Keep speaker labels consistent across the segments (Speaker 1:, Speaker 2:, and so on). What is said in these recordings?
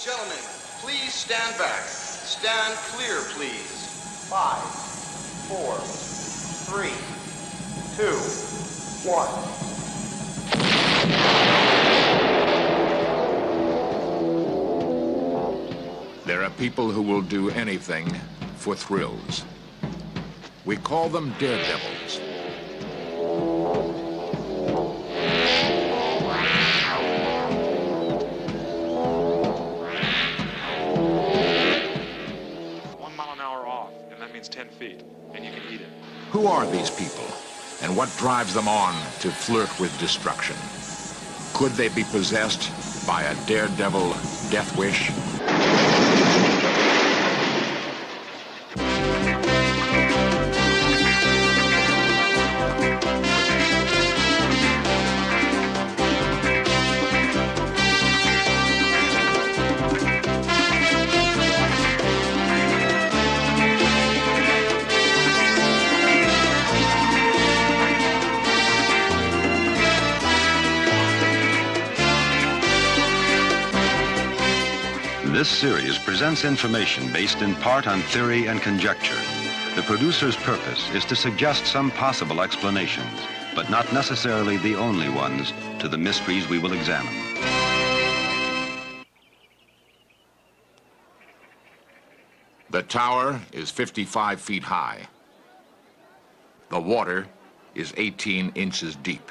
Speaker 1: Gentlemen, please stand back. Stand clear, please. 5, 4, 3, 2, 1.
Speaker 2: There are people who will do anything for thrills. We call them Daredevils.
Speaker 3: And that means 10 feet, and you can eat it.
Speaker 2: Who are these people, and what drives them on to flirt with destruction? Could they be possessed by a daredevil death wish?
Speaker 4: This series presents information based in part on theory and conjecture. The producer's purpose is to suggest some possible explanations, but not necessarily the only ones, to the mysteries we will examine.
Speaker 2: The tower is 55 feet high. The water is 18 inches deep.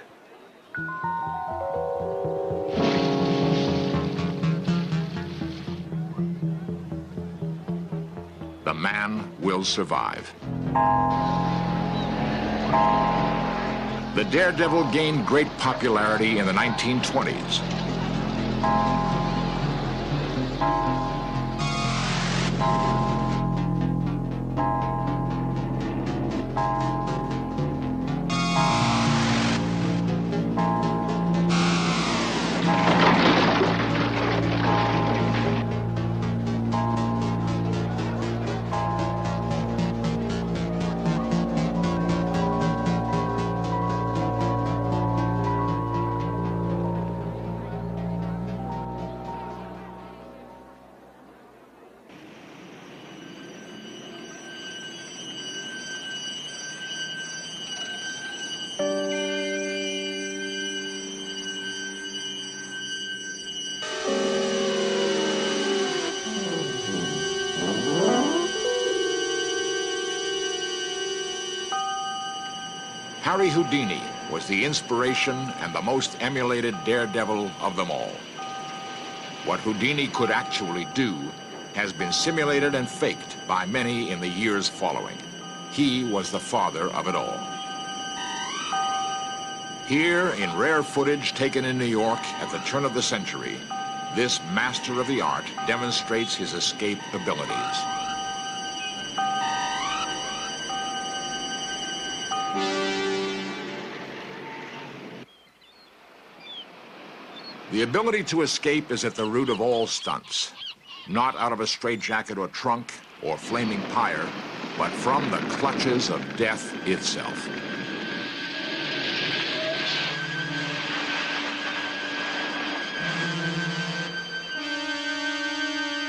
Speaker 2: The man will survive. The Daredevil gained great popularity in the 1920s. Harry Houdini was the inspiration and the most emulated daredevil of them all. What Houdini could actually do has been simulated and faked by many in the years following. He was the father of it all. Here, in rare footage taken in New York at the turn of the century, this master of the art demonstrates his escape abilities. The ability to escape is at the root of all stunts, not out of a straitjacket or trunk or flaming pyre, but from the clutches of death itself.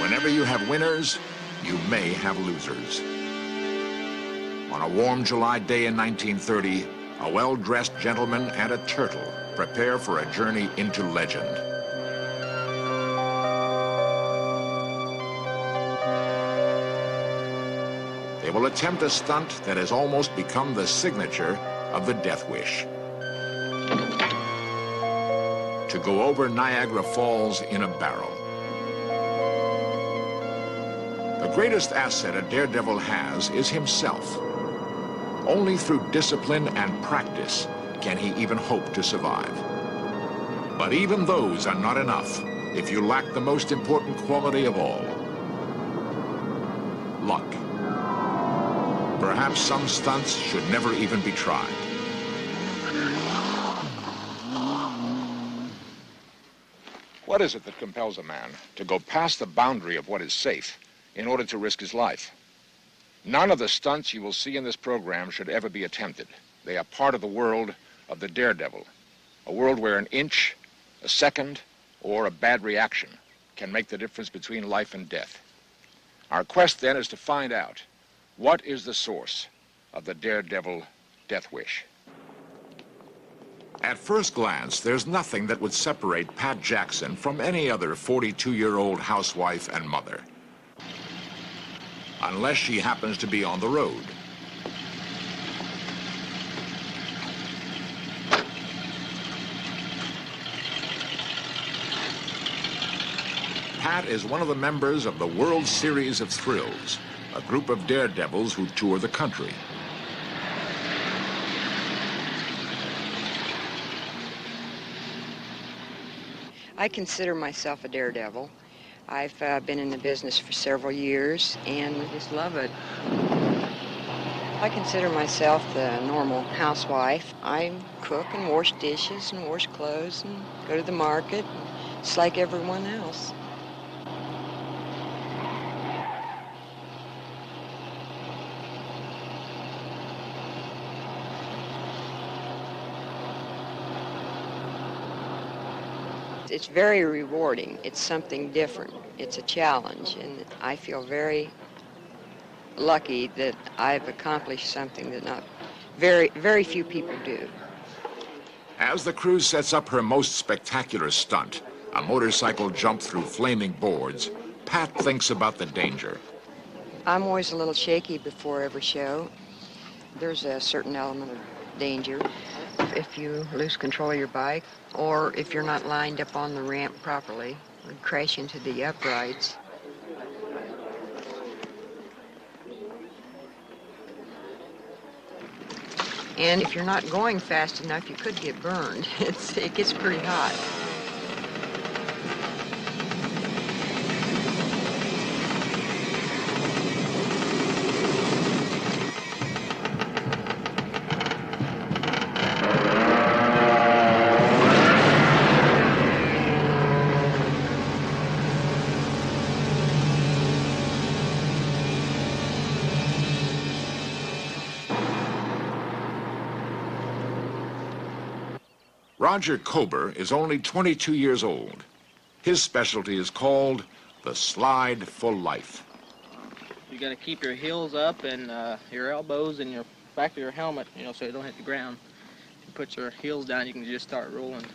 Speaker 2: Whenever you have winners, you may have losers. On a warm July day in 1930, a well-dressed gentleman and a turtle prepare for a journey into legend. They will attempt a stunt that has almost become the signature of the death wish. To go over Niagara Falls in a barrel. The greatest asset a daredevil has is himself. Only through discipline and practice can he even hope to survive. But even those are not enough if you lack the most important quality of all, luck. Perhaps some stunts should never even be tried. What is it that compels a man to go past the boundary of what is safe in order to risk his life? None of the stunts you will see in this program should ever be attempted. They are part of the world of the daredevil, a world where an inch, a second, or a bad reaction can make the difference between life and death. Our quest then is to find out what is the source of the Daredevil death wish. At first glance, there's nothing that would separate Pat Jackson from any other 42-year-old housewife and mother. Unless she happens to be on the road. Pat is one of the members of the World Series of Thrills, a group of daredevils who tour the country.
Speaker 5: I consider myself a daredevil. I've been in the business for several years and just love it. I consider myself the normal housewife. I cook and wash dishes and wash clothes and go to the market, just like everyone else. It's very rewarding. It's something different. It's a challenge, and I feel very lucky that I've accomplished something that very few people do.
Speaker 2: As the crew sets up her most spectacular stunt, a motorcycle jump through flaming boards, Pat thinks about the danger.
Speaker 5: I'm always a little shaky before every show. There's a certain element of danger if you lose control of your bike, or if you're not lined up on the ramp properly and crash into the uprights. And if you're not going fast enough, you could get burned. It gets pretty hot.
Speaker 2: Roger Kober is only 22 years old. His specialty is called the slide for life.
Speaker 6: You got to keep your heels up and your elbows and your back of your helmet, so you don't hit the ground. You put your heels down, you can just start rolling.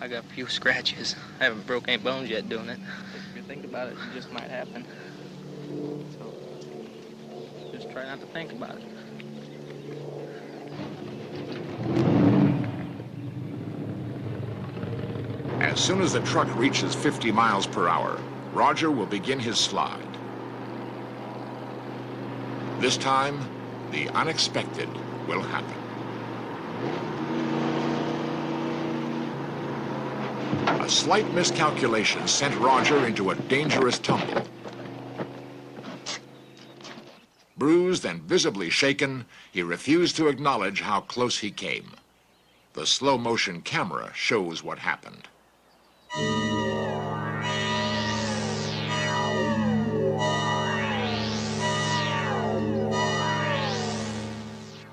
Speaker 6: I got a few scratches. I haven't broke any bones yet doing it. If you think about it, it just might happen. So just try not to think about it.
Speaker 2: As soon as the truck reaches 50 miles per hour, Roger will begin his slide. This time, the unexpected will happen. A slight miscalculation sent Roger into a dangerous tumble. Bruised and visibly shaken, he refused to acknowledge how close he came. The slow-motion camera shows what happened.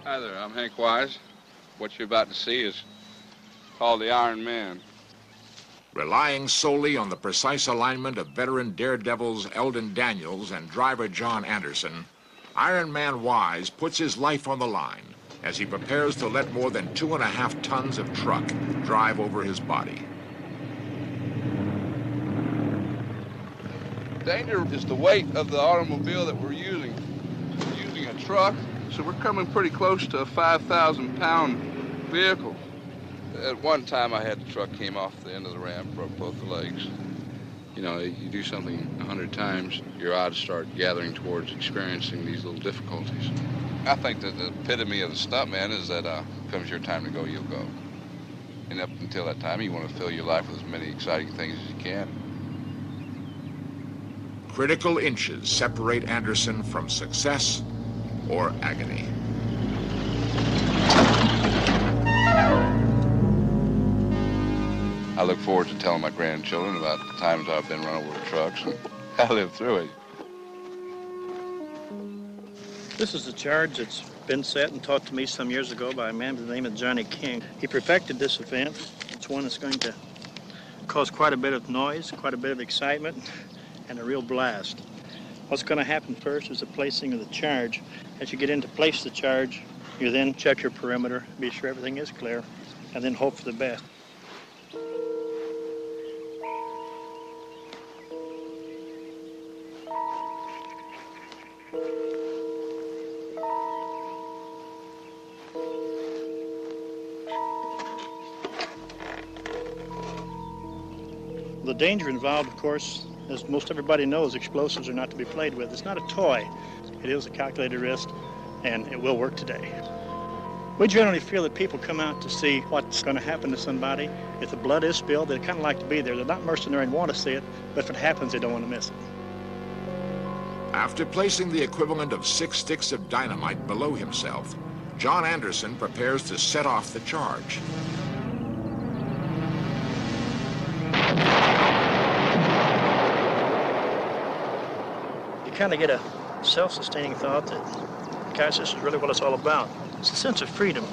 Speaker 7: Hi there, I'm Hank Wise. What you're about to see is called the Iron Man.
Speaker 2: Relying solely on the precise alignment of veteran daredevils Eldon Daniels and driver John Anderson, Iron Man Wise puts his life on the line as he prepares to let more than 2.5 tons of truck drive over his body.
Speaker 7: Danger is the weight of the automobile that we're using. We're using a truck, so we're coming pretty close to a 5,000-pound vehicle. At one time, I had the truck came off the end of the ramp, broke both the legs. You know, you do something 100 times, your odds start gathering towards experiencing these little difficulties. I think that the epitome of the stuntman is that comes your time to go, you'll go. And up until that time, you want to fill your life with as many exciting things as you can.
Speaker 2: Critical inches separate Anderson from success or agony.
Speaker 7: I look forward to telling my grandchildren about the times I've been run over with trucks and I lived through it.
Speaker 8: This is a charge that's been set and taught to me some years ago by a man by the name of Johnny King. He perfected this event. It's one that's going to cause quite a bit of noise, quite a bit of excitement, and a real blast. What's going to happen first is the placing of the charge. As you get in to place the charge, you then check your perimeter, be sure everything is clear, and then hope for the best. The danger involved, of course, as most everybody knows, explosives are not to be played with. It's not a toy. It is a calculated risk, and it will work today. We generally feel that people come out to see what's going to happen to somebody. If the blood is spilled, they kind of like to be there. They're not mercenary and want to see it, but if it happens, they don't want to miss it.
Speaker 2: After placing the equivalent of 6 sticks of dynamite below himself, John Anderson prepares to set off the charge.
Speaker 8: You kind of get a self-sustaining thought that, guys, this is really what it's all about. It's a sense of freedom.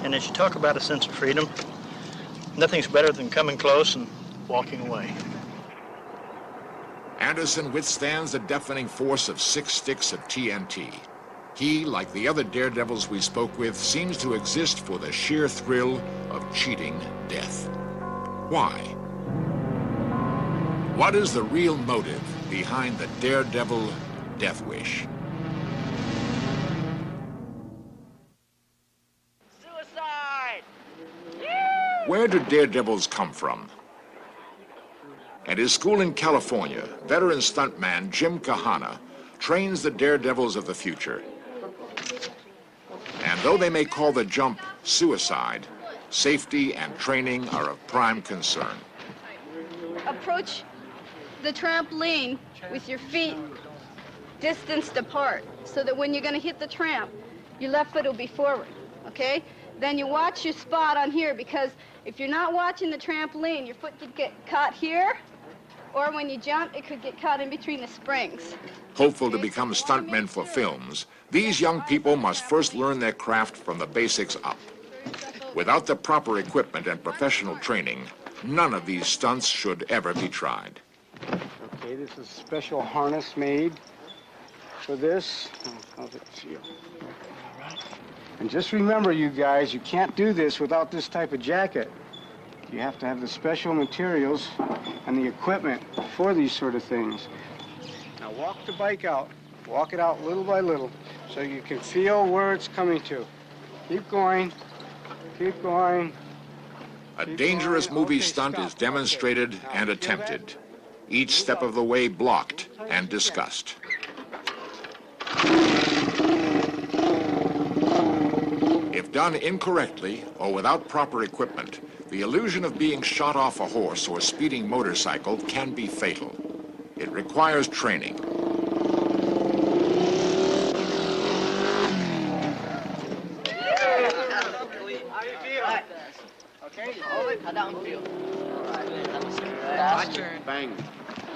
Speaker 8: And as you talk about a sense of freedom, nothing's better than coming close and walking away.
Speaker 2: Anderson withstands the deafening force of 6 sticks of TNT. He, like the other daredevils we spoke with, seems to exist for the sheer thrill of cheating death. Why? What is the real motive behind the daredevil death wish?
Speaker 9: Suicide!
Speaker 2: Where do daredevils come from? At his school in California, veteran stuntman Jim Kahana trains the daredevils of the future. And though they may call the jump suicide, safety and training are of prime concern.
Speaker 10: Approach the trampoline with your feet distanced apart so that when you're going to hit the tramp, your left foot will be forward, okay? Then you watch your spot on here, because if you're not watching the trampoline, your foot could get caught here, or when you jump, it could get caught in between the springs.
Speaker 2: Hopeful to become stuntmen for films, these young people must first learn their craft from the basics up. Without the proper equipment and professional training, none of these stunts should ever be tried.
Speaker 11: Okay, this is a special harness made for this. How's it feel? All right. And just remember, you guys, you can't do this without this type of jacket. You have to have the special materials and the equipment for these sort of things. Now walk the bike out. Walk it out little by little so you can feel where it's coming to. Keep going. Keep going.
Speaker 2: A dangerous movie stunt is demonstrated and attempted, each step of the way blocked and discussed. If done incorrectly or without proper equipment, the illusion of being shot off a horse or speeding motorcycle can be fatal. It requires training.
Speaker 9: Okay, hold it. How'd that one feel? That was good.
Speaker 11: Bang.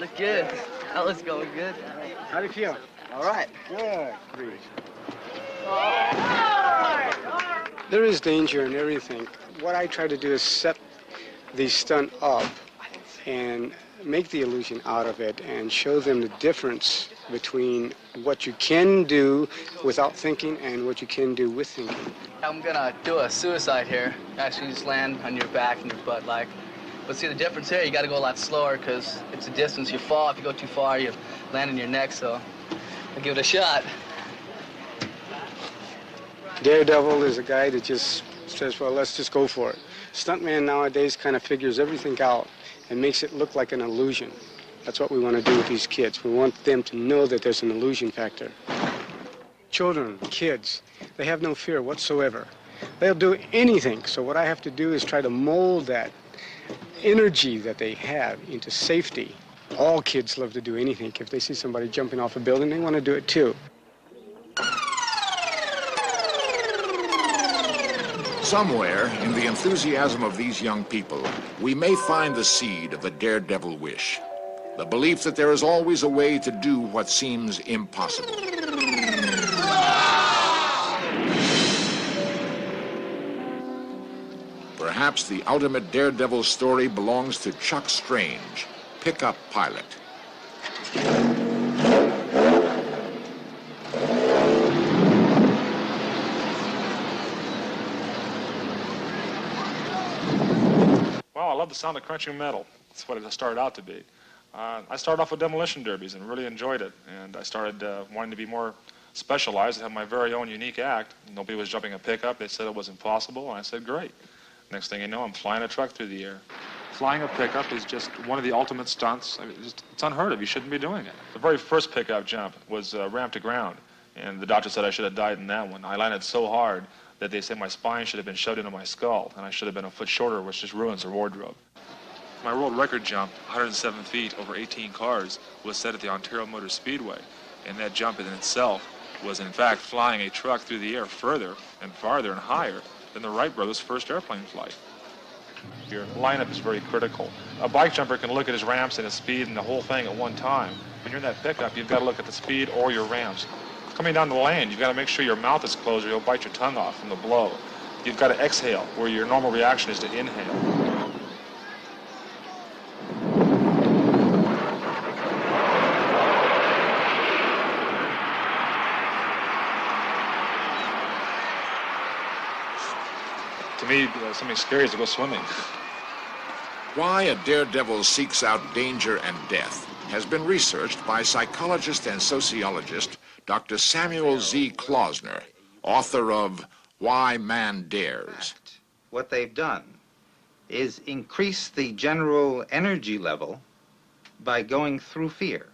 Speaker 9: Look good. That was going good.
Speaker 11: How do you feel?
Speaker 9: All right.
Speaker 11: Good. Breathe. There is danger in everything. What I try to do is set the stunt up and make the illusion out of it and show them the difference between what you can do without thinking and what you can do with thinking.
Speaker 9: I'm gonna do a suicide here. Actually, just land on your back and your butt like. But see the difference here, you gotta go a lot slower because it's a distance. You fall, if you go too far, you land on your neck, so I'll give it a shot.
Speaker 11: Daredevil is a guy that just says, well, let's just go for it. Stuntman nowadays kind of figures everything out and makes it look like an illusion. That's what we want to do with these kids. We want them to know that there's an illusion factor. Children, kids, they have no fear whatsoever. They'll do anything. So what I have to do is try to mold that energy that they have into safety. All kids love to do anything. If they see somebody jumping off a building, they want to do it too.
Speaker 2: Somewhere in the enthusiasm of these young people, we may find the seed of the daredevil wish. The belief that there is always a way to do what seems impossible. perhaps the ultimate Daredevil story belongs to Chuck Strange, pickup pilot.
Speaker 3: Well, I love the sound of crunching metal. That's what it started out to be. I started off with demolition derbies and really enjoyed it. And I started wanting to be more specialized and have my very own unique act. Nobody was jumping a pickup. They said it was impossible, and I said, great. Next thing you know, I'm flying a truck through the air. Flying a pickup is just one of the ultimate stunts. I mean, it's unheard of. You shouldn't be doing it. The very first pickup jump was ramp to ground, and the doctor said I should have died in that one. I landed so hard that they said my spine should have been shoved into my skull, and I should have been a foot shorter, which just ruins the wardrobe. My world record jump, 107 feet over 18 cars, was set at the Ontario Motor Speedway, and that jump in itself was in fact flying a truck through the air further and farther and higher than the Wright brothers' first airplane flight. Your lineup is very critical. A bike jumper can look at his ramps and his speed and the whole thing at one time. When you're in that pickup, you've got to look at the speed or your ramps. Coming down the lane, you've got to make sure your mouth is closed or you'll bite your tongue off from the blow. You've got to exhale, where your normal reaction is to inhale. To me, something scary is to go swimming.
Speaker 2: Why a daredevil seeks out danger and death has been researched by psychologist and sociologist Dr. Samuel Z. Klausner, author of Why Man Dares.
Speaker 12: What they've done is increase the general energy level by going through fear.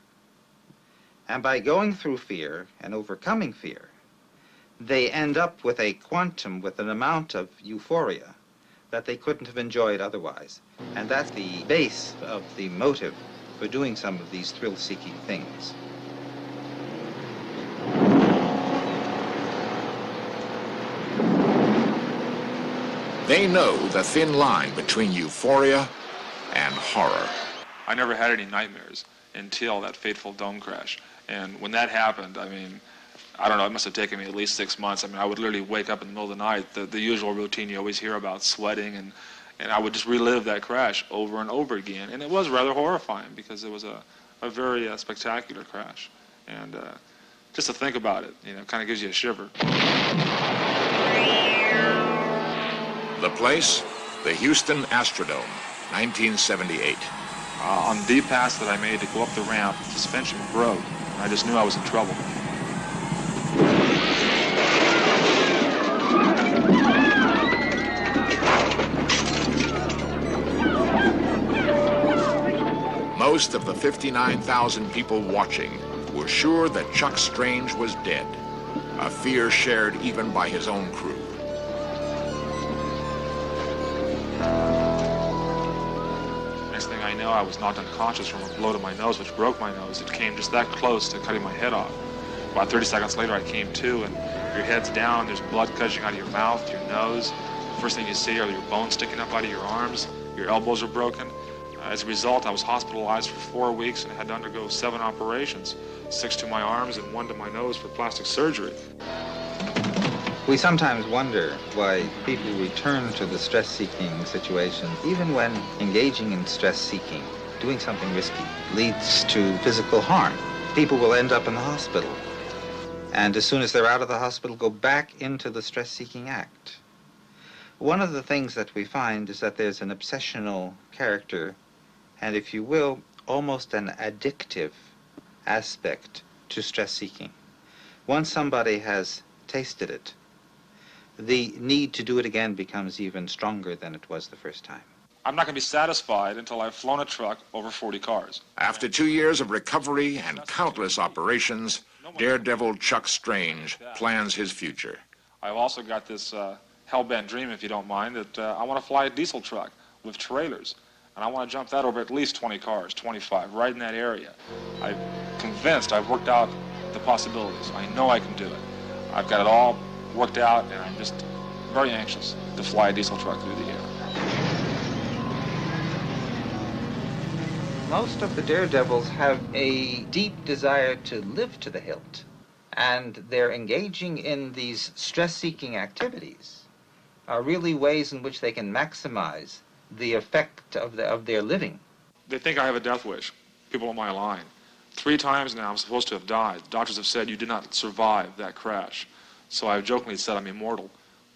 Speaker 12: And by going through fear and overcoming fear, they end up with a quantum, with an amount of euphoria that they couldn't have enjoyed otherwise. And that's the base of the motive for doing some of these thrill-seeking things.
Speaker 2: They know the thin line between euphoria and horror.
Speaker 3: I never had any nightmares until that fateful dome crash. And when that happened, I mean, I don't know, it must have taken me at least 6 months. I mean, I would literally wake up in the middle of the night, the usual routine you always hear about, sweating, and I would just relive that crash over and over again. And it was rather horrifying because it was a very spectacular crash. And just to think about it, you know, kind of gives you a shiver.
Speaker 2: The place, the Houston Astrodome, 1978.
Speaker 3: On the pass that I made to go up the ramp, the suspension broke, and I just knew I was in trouble.
Speaker 2: Most of the 59,000 people watching were sure that Chuck Strange was dead, a fear shared even by his own crew.
Speaker 3: Next thing I know, I was knocked unconscious from a blow to my nose, which broke my nose. It came just that close to cutting my head off. About 30 seconds later, I came to, and your head's down, there's blood gushing out of your mouth, your nose. The first thing you see are your bones sticking up out of your arms. Your elbows are broken. As a result, I was hospitalized for 4 weeks and had to undergo 7 operations, 6 to my arms and 1 to my nose for plastic surgery.
Speaker 12: We sometimes wonder why people return to the stress-seeking situation, even when engaging in stress-seeking, doing something risky, leads to physical harm. People will end up in the hospital, and as soon as they're out of the hospital, go back into the stress-seeking act. One of the things that we find is that there's an obsessional character, and if you will, almost an addictive aspect to stress-seeking. Once somebody has tasted it, the need to do it again becomes even stronger than it was the first time.
Speaker 3: I'm not going to be satisfied until I've flown a truck over 40 cars.
Speaker 2: After 2 years of recovery and countless operations, Daredevil Chuck Strange plans his future.
Speaker 3: I've also got this hell-bent dream, if you don't mind, that I want to fly a diesel truck with trailers. And I want to jump that over at least 20 cars, 25, right in that area. I'm convinced I've worked out the possibilities. I know I can do it. I've got it all worked out, and I'm just very anxious to fly a diesel truck through the air.
Speaker 12: Most of the daredevils have a deep desire to live to the hilt, and they're engaging in these stress-seeking activities are really ways in which they can maximize the effect of their living.
Speaker 3: They think I have a death wish, people on my line. 3 times now I'm supposed to have died. Doctors have said you did not survive that crash. So I've jokingly said I'm immortal.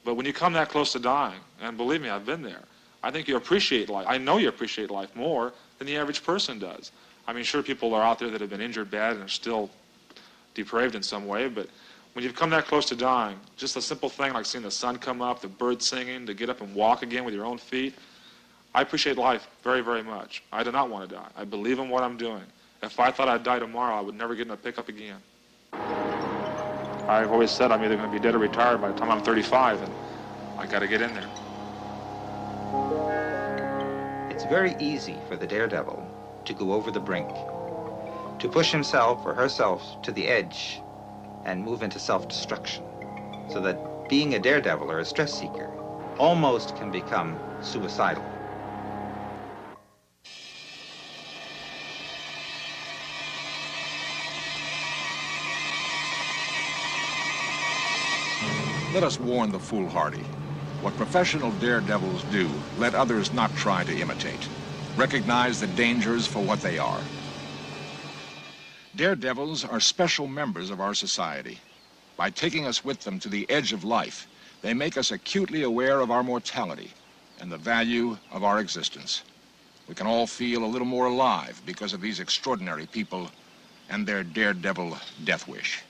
Speaker 3: But when you come that close to dying, and believe me, I've been there, I think you appreciate life. I know you appreciate life more than the average person does. I mean, sure, people are out there that have been injured bad and are still depraved in some way, but when you've come that close to dying, just a simple thing like seeing the sun come up, the birds singing, to get up and walk again with your own feet, I appreciate life very, very much. I do not want to die. I believe in what I'm doing. If I thought I'd die tomorrow, I would never get in a pickup again. I've always said I'm either going to be dead or retired by the time I'm 35, and I got to get in there.
Speaker 12: It's very easy for the daredevil to go over the brink, to push himself or herself to the edge and move into self-destruction, so that being a daredevil or a stress seeker almost can become suicidal.
Speaker 2: Let us warn the foolhardy. What professional daredevils do, let others not try to imitate. Recognize the dangers for what they are. Daredevils are special members of our society. By taking us with them to the edge of life, they make us acutely aware of our mortality and the value of our existence. We can all feel a little more alive because of these extraordinary people and their daredevil death wish.